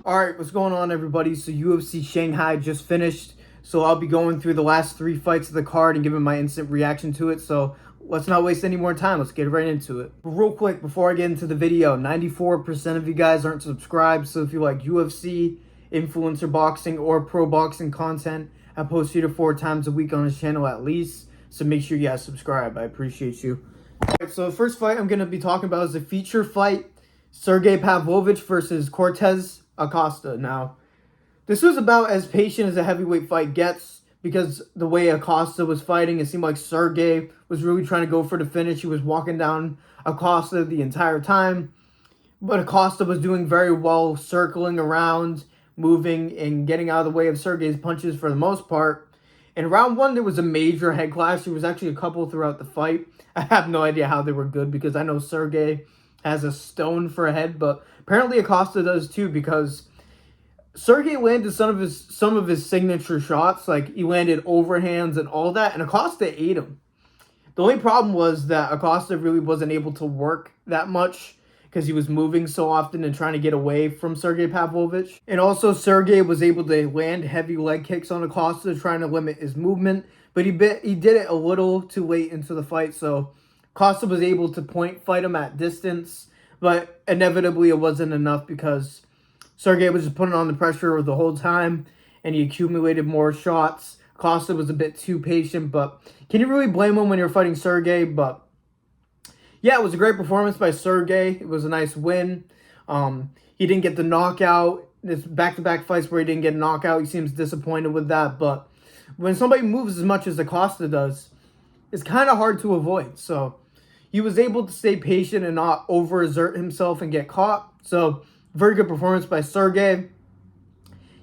Alright, what's going on, everybody? So UFC Shanghai just finished, so I'll be going through the last 3 fights of the card and giving my instant reaction to it. So let's not waste any more time. Let's get right into it. But real quick, before I get into the video, 94% of you guys aren't subscribed, so if you like UFC, influencer boxing, or pro boxing content, I post 3 to 4 times a week on this channel at least, so make sure you guys subscribe. I appreciate you. Alright, so the first fight I'm going to be talking about is a feature fight, Sergey Pavlovich versus Cortez Acosta. Now, this was about as patient as a heavyweight fight gets, because the way Acosta was fighting, it seemed like Sergey was really trying to go for the finish. He was walking down Acosta the entire time, but Acosta was doing very well, circling around, moving, and getting out of the way of Sergey's punches for the most part. In round 1, there was a major head clash. There was actually a couple throughout the fight. I have no idea how they were good, because I know Sergey has a stone for a head, but apparently Acosta does too, because Sergey landed some of his signature shots. Like, he landed overhands and all that, and Acosta ate him. The only problem was that Acosta really wasn't able to work that much because he was moving so often and trying to get away from Sergey Pavlovich. And also, Sergey was able to land heavy leg kicks on Acosta, trying to limit his movement, but he did it a little too late into the fight, so Acosta was able to point fight him at distance, but inevitably it wasn't enough because Sergey was just putting on the pressure the whole time, and he accumulated more shots. Acosta was a bit too patient, but can you really blame him when you're fighting Sergey? But yeah, it was a great performance by Sergey. It was a nice win. He didn't get the knockout. This back-to-back fights where he didn't get a knockout, he seems disappointed with that. But when somebody moves as much as Acosta does, it's kind of hard to avoid. So he was able to stay patient and not overexert himself and get caught. So very good performance by Sergey.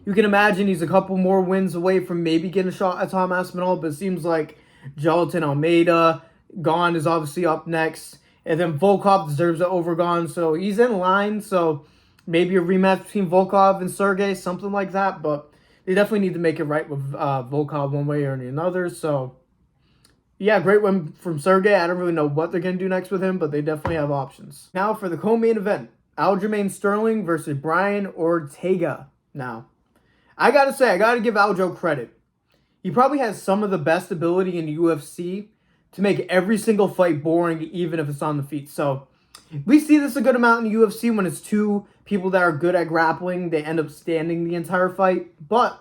You can imagine he's a couple more wins away from maybe getting a shot at Tom Aspinall, but it seems like Gelatin Almeida, Gane is obviously up next. And then Volkov deserves it over Gane, so he's in line. So maybe a rematch between Volkov and Sergey, something like that. But they definitely need to make it right with Volkov one way or another. So yeah, great win from Sergey. I don't really know what they're going to do next with him, but they definitely have options. Now for the co-main event, Aljamain Sterling versus Brian Ortega. Now, I got to say, I got to give Aljo credit. He probably has some of the best ability in the UFC to make every single fight boring, even if it's on the feet. So we see this a good amount in the UFC when it's two people that are good at grappling. They end up standing the entire fight. But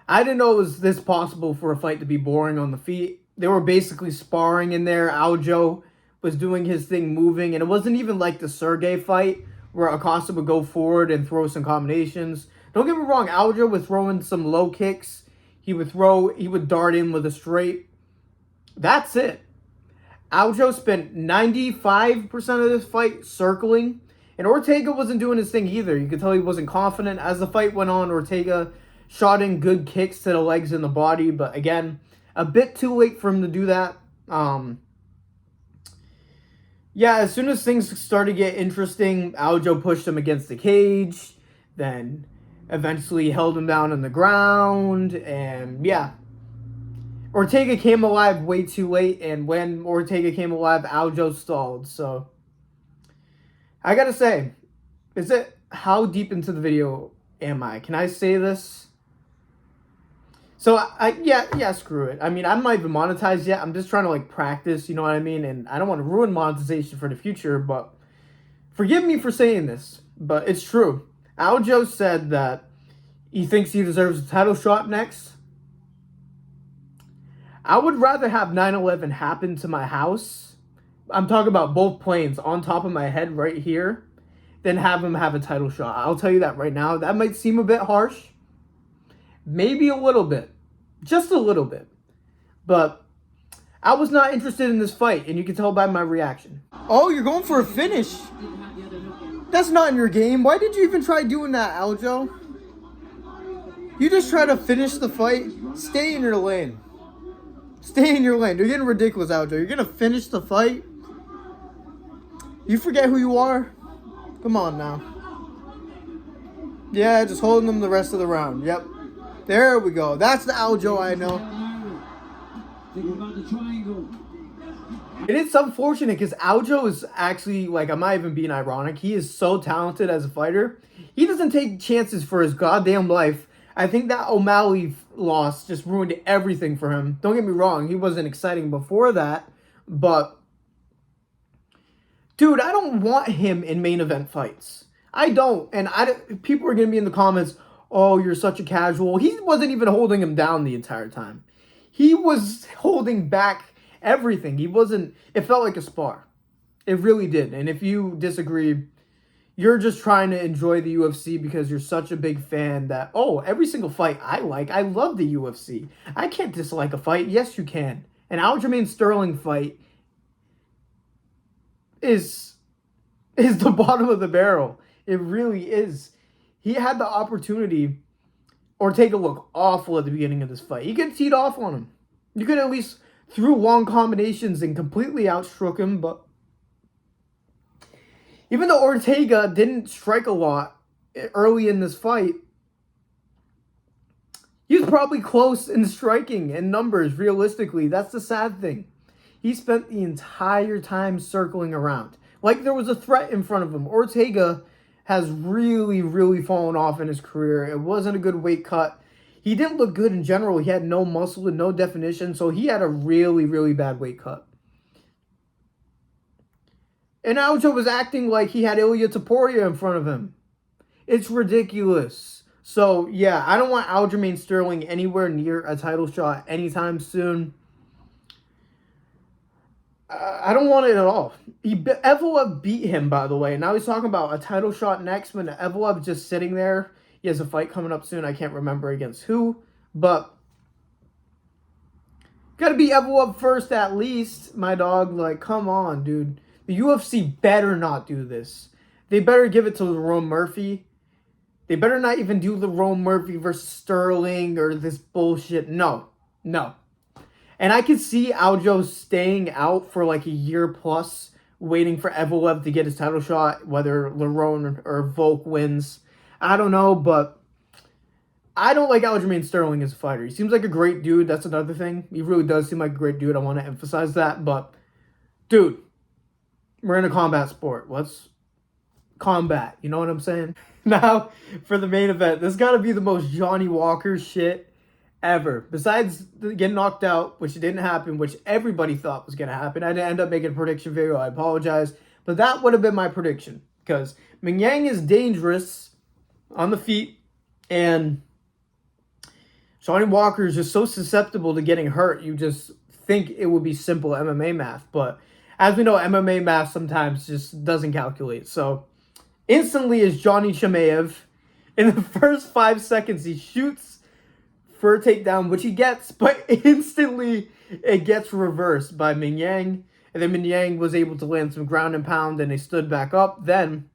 I didn't know it was this possible for a fight to be boring on the feet. They were basically sparring in there. Aljo was doing his thing, moving. And it wasn't even like the Sergey fight where Acosta would go forward and throw some combinations. Don't get me wrong, Aljo was throwing some low kicks. He would dart in with a straight. That's it. Aljo spent 95% of this fight circling. And Ortega wasn't doing his thing either. You could tell he wasn't confident. As the fight went on, Ortega shot in good kicks to the legs and the body. But again, a bit too late for him to do that. Yeah, as soon as things started to get interesting, Aljo pushed him against the cage. Then eventually held him down on the ground, and yeah, Ortega came alive way too late, and when Ortega came alive, Aljo stalled. So I gotta say, how deep into the video am I? Can I say this? So yeah, screw it. I mean, I'm not even monetized yet. I'm just trying to like practice, you know what I mean? And I don't want to ruin monetization for the future, but forgive me for saying this, but it's true. Aljo said that he thinks he deserves a title shot next. I would rather have 9/11 happen to my house. I'm talking about both planes on top of my head right here, than have him have a title shot. I'll tell you that right now. That might seem a bit harsh. Maybe a little bit. Just a little bit. But I was not interested in this fight, and you can tell by my reaction. Oh, you're going for a finish? That's not in your game. Why did you even try doing that, Aljo? You just try to finish the fight. Stay in your lane. Stay in your lane. You're getting ridiculous, Aljo. You're going to finish the fight? You forget who you are? Come on now. Yeah, just holding them the rest of the round. Yep. There we go. That's the Aljo I know. Think about the triangle. And it's unfortunate because Aljo is actually, like, I'm not even being ironic. He is so talented as a fighter. He doesn't take chances for his goddamn life. I think that O'Malley loss just ruined everything for him. Don't get me wrong. He wasn't exciting before that. But, dude, I don't want him in main event fights. I don't. And people are going to be in the comments, oh, you're such a casual. He wasn't even holding him down the entire time. He was holding back everything. He wasn't, it felt like a spar. It really did. And if you disagree, you're just trying to enjoy the UFC because you're such a big fan that, oh, every single fight I like. I love the UFC. I can't dislike a fight. Yes, you can. An Aljamain Sterling fight is the bottom of the barrel. It really is. He had the opportunity, Ortega looked awful at the beginning of this fight. You could teed off on him. You could at least threw long combinations and completely outstruck him, but even though Ortega didn't strike a lot early in this fight, he was probably close in striking and numbers, realistically. That's the sad thing. He spent the entire time circling around. Like there was a threat in front of him. Ortega has really, really fallen off in his career. It wasn't a good weight cut. He didn't look good in general. He had no muscle and no definition, so he had a really, really bad weight cut. And Aljo was acting like he had Ilya Taporia in front of him. It's ridiculous. So, yeah, I don't want Aljamain Sterling anywhere near a title shot anytime soon. I don't want it at all. Evloev beat him, by the way. Now he's talking about a title shot next when Evloev just sitting there. He has a fight coming up soon. I can't remember against who. But got to beat Evloev first at least, my dog. Like, come on, dude. The UFC better not do this. They better give it to Lerone Murphy. They better not even do Lerone Murphy versus Sterling or this bullshit. No. No. And I could see Aljo staying out for like a year plus, waiting for Evloev to get his title shot, whether Lerone or Volk wins. I don't know, but I don't like Aljamain Sterling as a fighter. He seems like a great dude. That's another thing. He really does seem like a great dude. I want to emphasize that. But, dude, we're in a combat sport. Let's combat. You know what I'm saying? Now, for the main event, this got to be the most Johnny Walker shit ever. Besides getting knocked out, which didn't happen, which everybody thought was going to happen. I didn't end up making a prediction video. I apologize. But that would have been my prediction. Because MingYang is dangerous on the feet. And Johnny Walker is just so susceptible to getting hurt. You just think it would be simple MMA math. But as we know, MMA math sometimes just doesn't calculate. So instantly is Johnny Chimaev. In the first 5 seconds, he shoots for a takedown, which he gets, but instantly it gets reversed by MingYang. And then MingYang was able to land some ground and pound, and they stood back up. Then,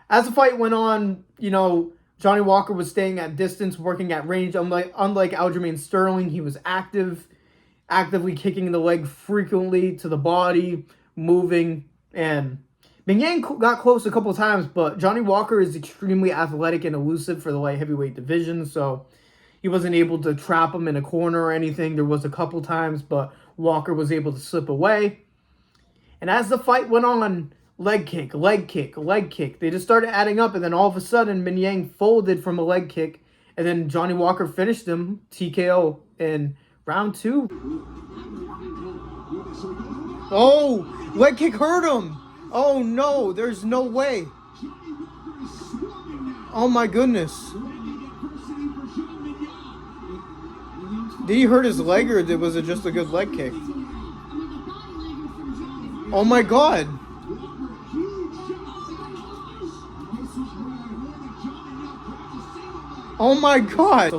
as the fight went on, you know, Johnny Walker was staying at distance, working at range. Unlike Aljamain Sterling, he was actively kicking the leg frequently to the body, moving. And MingYang got close a couple of times, but Johnny Walker is extremely athletic and elusive for the light heavyweight division, so he wasn't able to trap him in a corner or anything. There was a couple times, but Walker was able to slip away. And as the fight went on, leg kick, leg kick, leg kick. They just started adding up, and then all of a sudden, MingYang folded from a leg kick, and then Johnny Walker finished him, TKO, in round 2. Oh, leg kick hurt him. Oh, no, there's no way. Oh, my goodness. Did he hurt his leg, or was it just a good leg kick? Oh my god. Oh my god.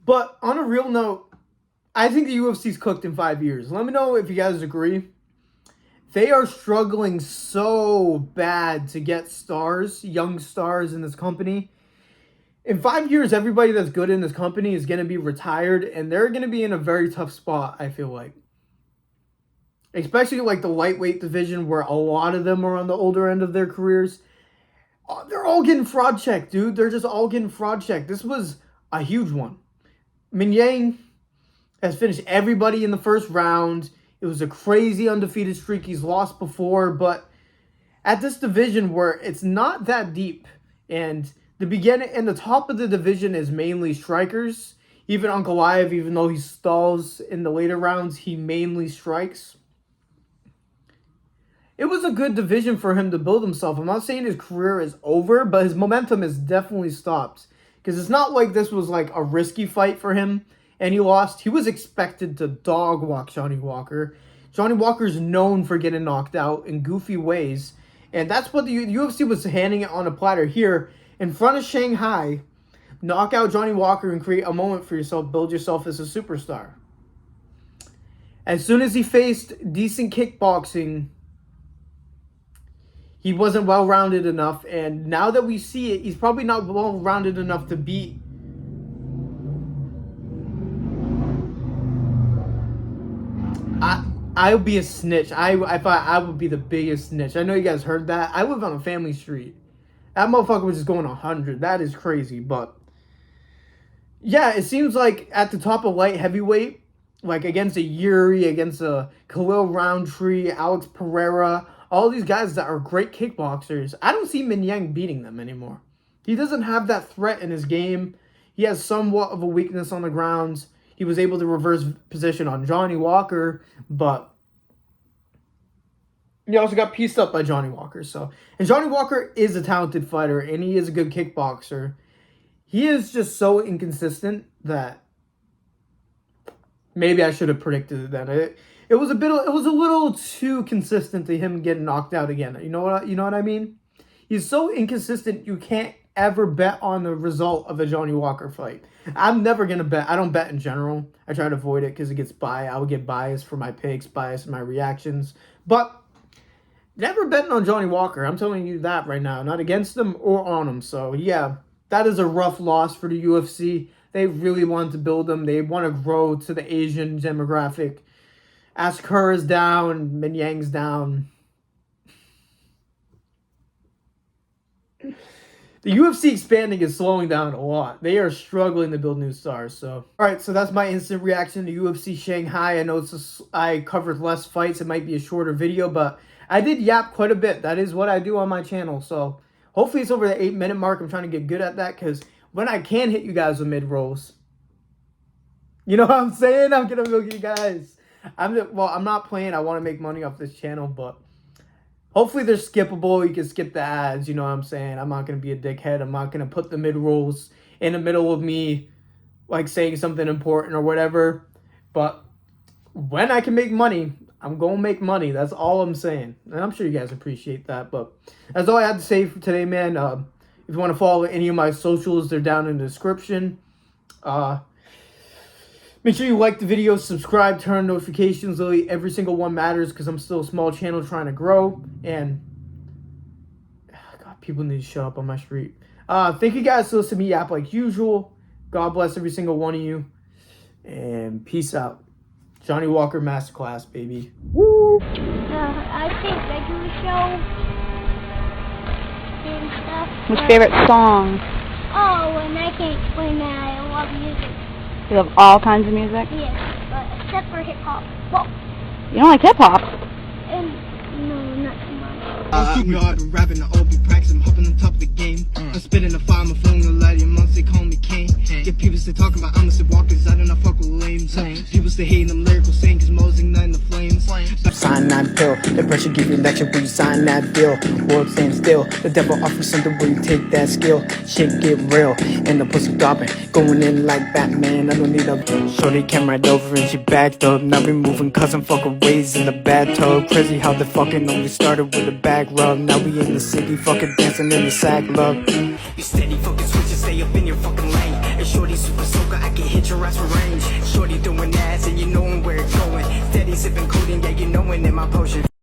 But on a real note, I think the UFC's cooked in 5 years. Let me know if you guys agree. They are struggling so bad to get stars, young stars in this company. In 5 years, everybody that's good in this company is going to be retired, and they're going to be in a very tough spot, I feel like. Especially like the lightweight division, where a lot of them are on the older end of their careers. they're all getting fraud checked, dude. They're just all getting fraud checked. This was a huge one. MingYang has finished everybody in the first round. It was a crazy undefeated streak. He's lost before, but at this division where it's not that deep, and the beginning and the top of the division is mainly strikers. Even Ankalaev, even though he stalls in the later rounds, he mainly strikes. It was a good division for him to build himself. I'm not saying his career is over, but his momentum is definitely stopped. Because it's not like this was like a risky fight for him and he lost. He was expected to dog walk Johnny Walker. Johnny Walker's known for getting knocked out in goofy ways. And that's what the UFC was handing it on a platter here in front of Shanghai. Knock out Johnny Walker and create a moment for yourself. Build yourself as a superstar. As soon as he faced decent kickboxing, he wasn't well-rounded enough. And now that we see it, he's probably not well-rounded enough to beat I would be a snitch. I thought I would be the biggest snitch. I know you guys heard that. I live on a family street. That motherfucker was just going 100. That is crazy. But yeah, it seems like at the top of light heavyweight, like against a Yuri, against a Khalil Roundtree, Alex Pereira, all these guys that are great kickboxers, I don't see MingYang beating them anymore. He doesn't have that threat in his game. He has somewhat of a weakness on the ground. He was able to reverse position on Johnny Walker, but he also got pieced up by Johnny Walker. And Johnny Walker is a talented fighter, and he is a good kickboxer. He is just so inconsistent that maybe I should have predicted that. It was a little too consistent to him getting knocked out again. You know what I mean? He's so inconsistent you can't ever bet on the result of a Johnny Walker fight. I'm never gonna bet. I don't bet in general. I try to avoid it because it gets biased. I would get biased for my picks, biased in my reactions. But never betting on Johnny Walker. I'm telling you that right now. Not against him or on him. So yeah, that is a rough loss for the UFC. They really wanted to build them. They want to grow to the Asian demographic. Askura's down. MingYang's down. The UFC expanding is slowing down a lot. They are struggling to build new stars. So, all right, so that's my instant reaction to UFC Shanghai. I know I covered less fights. It might be a shorter video, but I did yap quite a bit. That is what I do on my channel. So, hopefully it's over the 8-minute mark. I'm trying to get good at that because when I can hit you guys with mid-rolls, you know what I'm saying? I'm going to milk you guys. I'm not playing. I want to make money off this channel, but hopefully they're skippable. You can skip the ads. You know what I'm saying? I'm not going to be a dickhead. I'm not going to put the mid-rolls in the middle of me, like saying something important or whatever. But when I can make money, I'm going to make money. That's all I'm saying. And I'm sure you guys appreciate that. But that's all I had to say for today, man. If you want to follow any of my socials, they're down in the description. Make sure you like the video, subscribe, turn on notifications. Literally every single one matters because I'm still a small channel trying to grow. And God, people need to shut up on my street. Thank you guys for listening to me yap like usual. God bless every single one of you. And peace out. Johnny Walker Masterclass, baby. Woo! I think regular show and stuff. What's your favorite song? Oh, and I can't explain that. I love music. You love all kinds of music? Yes, but except for hip hop. Well, You don't like hip hop? and no, not too much. I've been rapping, I'll be practicing, hopping on top of the game. I'm spitting the fire, my flowing the light, months they call me king. Get people to talking about I'm a walkers, I do not fuck with lames. People stay hating them lyrical saying cause Mo's igniting the flames. Sign that pill. The pressure give you lecture when you sign that bill. World stand still. The devil offers something where you take that skill. Shit get real. And the pussy dropping. Going in like Batman. I don't need a shorty came right over and she backed up. Now we moving cousin fucking ways in the bathtub. Crazy how the fucking only started with a back rub. Now we in the city fucking dancing in the sack love. You steady fucking switching, stay up in your fucking lane. And shorty super soaker, I can hit your ass for range. Shorty doing ass and you knowin' where it's going. Steady sipping codeine, yeah you knowin' in my potion.